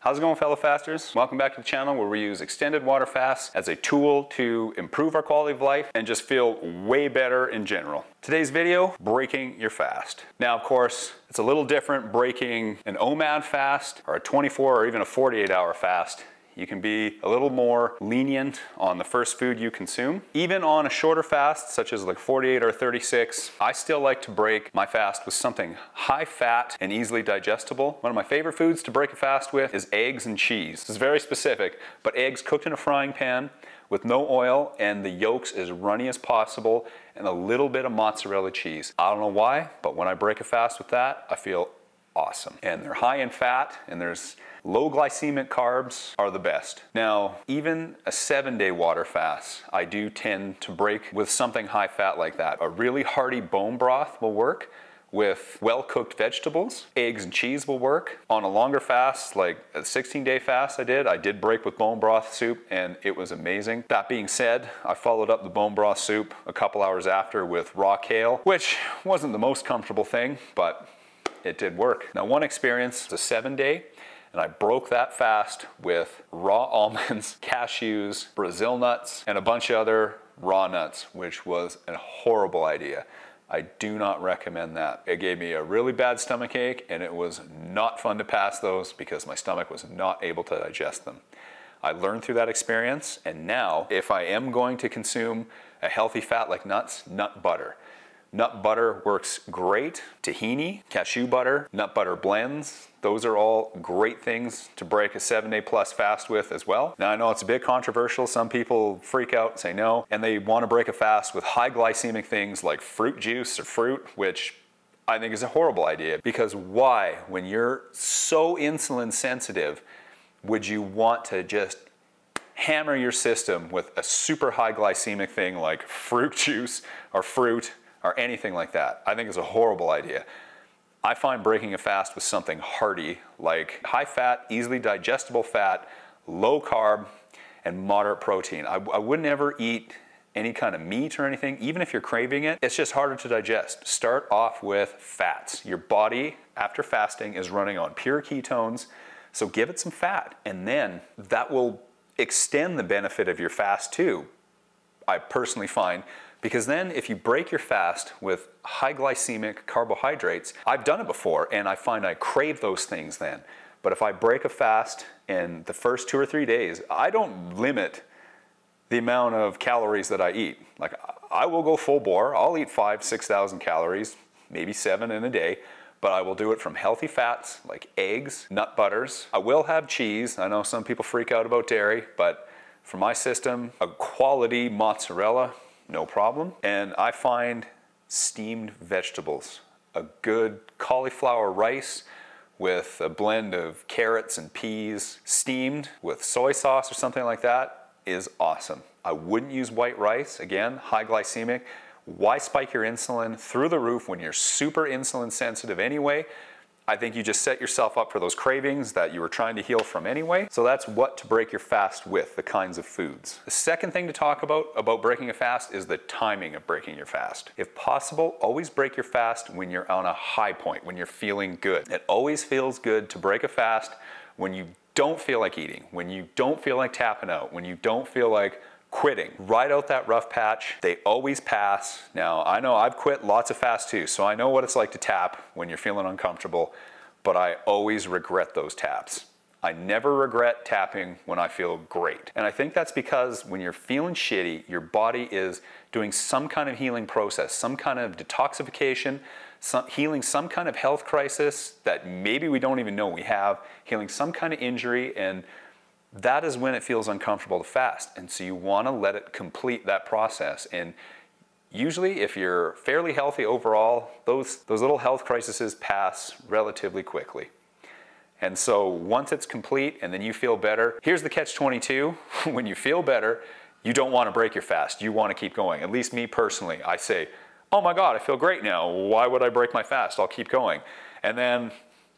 How's it going, fellow fasters? Welcome back to the channel where we use extended water fasts as a tool to improve our quality of life and just feel way better in general. Today's video, breaking your fast. Now, of course, it's a little different breaking an OMAD fast or a 24 or even a 48-hour fast. You can be a little more lenient on the first food you consume. Even on a shorter fast, such as like 48 or 36, I still like to break my fast with something high fat and easily digestible. One of my favorite foods to break a fast with is eggs and cheese. This is very specific, but eggs cooked in a frying pan with no oil and the yolks as runny as possible and a little bit of mozzarella cheese. I don't know why, but when I break a fast with that, I feel awesome. And they're high in fat and there's low glycemic carbs are the best. Now, even a 7-day water fast, I do tend to break with something high fat like that. A really hearty bone broth will work with well-cooked vegetables. Eggs and cheese will work. On a longer fast, like a 16-day fast I did break with bone broth soup and it was amazing. That being said, I followed up the bone broth soup a couple hours after with raw kale, which wasn't the most comfortable thing, but it did work. Now, one experience, it's a 7-day, and I broke that fast with raw almonds, cashews, Brazil nuts, and a bunch of other raw nuts, which was a horrible idea. I do not recommend that. It gave me a really bad stomach ache, and it was not fun to pass those because my stomach was not able to digest them. I learned through that experience, and now if I am going to consume a healthy fat like nuts, nut butter. Nut butter works great. Tahini, cashew butter, nut butter blends. Those are all great things to break a 7-day plus fast with as well. Now, I know it's a bit controversial. Some people freak out and say no, and they want to break a fast with high glycemic things like fruit juice or fruit, which I think is a horrible idea. Because why, when you're so insulin sensitive, would you want to just hammer your system with a super high glycemic thing like fruit juice or fruit or anything like that? I think it's a horrible idea. I find breaking a fast with something hearty, like high fat, easily digestible fat, low carb, and moderate protein. I wouldn't ever eat any kind of meat or anything, even if you're craving it. It's just harder to digest. Start off with fats. Your body, after fasting, is running on pure ketones, so give it some fat, and then that will extend the benefit of your fast too, I personally find. Because then if you break your fast with high glycemic carbohydrates, I've done it before and I find I crave those things then. But if I break a fast in the first 2 or 3 days, I don't limit the amount of calories that I eat. Like, I will go full bore. I'll eat 5,000 to 6,000 calories, maybe 7 in a day, but I will do it from healthy fats like eggs, nut butters. I will have cheese. I know some people freak out about dairy, but for my system, a quality mozzarella, no problem. And I find steamed vegetables, a good cauliflower rice with a blend of carrots and peas, steamed with soy sauce or something like that, is awesome. I wouldn't use white rice. Again, high glycemic. Why spike your insulin through the roof when you're super insulin sensitive anyway? I think you just set yourself up for those cravings that you were trying to heal from anyway. So that's what to break your fast with, the kinds of foods. The second thing to talk about breaking a fast is the timing of breaking your fast. If possible, always break your fast when you're on a high point, when you're feeling good. It always feels good to break a fast when you don't feel like eating, when you don't feel like tapping out, when you don't feel like quitting. Ride out that rough patch. They always pass. Now, I know I've quit lots of fasts too, so I know what it's like to tap when you're feeling uncomfortable, but I always regret those taps. I never regret tapping when I feel great. And I think that's because when you're feeling shitty, your body is doing some kind of healing process, some kind of detoxification, healing some kind of health crisis that maybe we don't even know we have, healing some kind of injury, and that is when it feels uncomfortable to fast. And so you want to let it complete that process. And usually if you're fairly healthy overall, those little health crises pass relatively quickly. And so once it's complete and then you feel better, here's the catch-22. When you feel better, you don't want to break your fast. You want to keep going. At least me personally, I say, oh my God, I feel great now. Why would I break my fast? I'll keep going. And then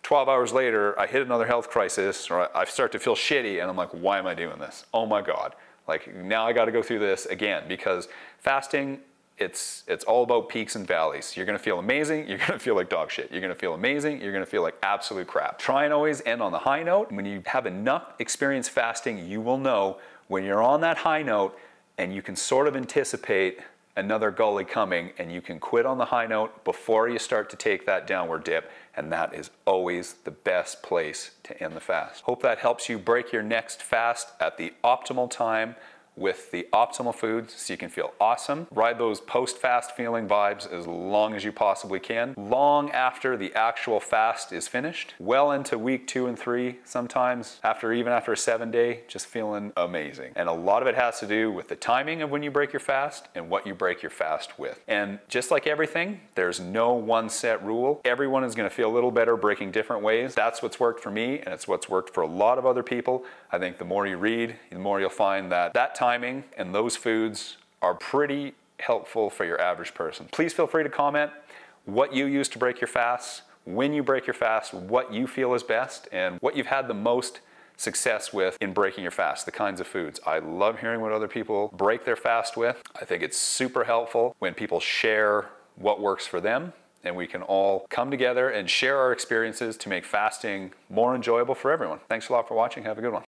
12 hours later, I hit another health crisis, or I start to feel shitty, and I'm like, why am I doing this? Oh my God. Like, now I got to go through this again, because fasting it's all about peaks and valleys. You're gonna feel amazing, you're gonna feel like dog shit. You're gonna feel amazing, you're gonna feel like absolute crap. Try and always end on the high note. When you have enough experience fasting, you will know when you're on that high note and you can sort of anticipate another gully coming, and you can quit on the high note before you start to take that downward dip, and that is always the best place to end the fast. Hope that helps you break your next fast at the optimal time with the optimal foods so you can feel awesome. Ride those post-fast feeling vibes as long as you possibly can, long after the actual fast is finished, well into week 2 and 3, sometimes even after a 7-day, just feeling amazing. And a lot of it has to do with the timing of when you break your fast and what you break your fast with. And just like everything, there's no one set rule. Everyone is gonna feel a little better breaking different ways. That's what's worked for me, and it's what's worked for a lot of other people. I think the more you read, the more you'll find that timing and those foods are pretty helpful for your average person. Please feel free to comment what you use to break your fasts, when you break your fast, what you feel is best, and what you've had the most success with in breaking your fast, the kinds of foods. I love hearing what other people break their fast with. I think it's super helpful when people share what works for them, and we can all come together and share our experiences to make fasting more enjoyable for everyone. Thanks a lot for watching. Have a good one.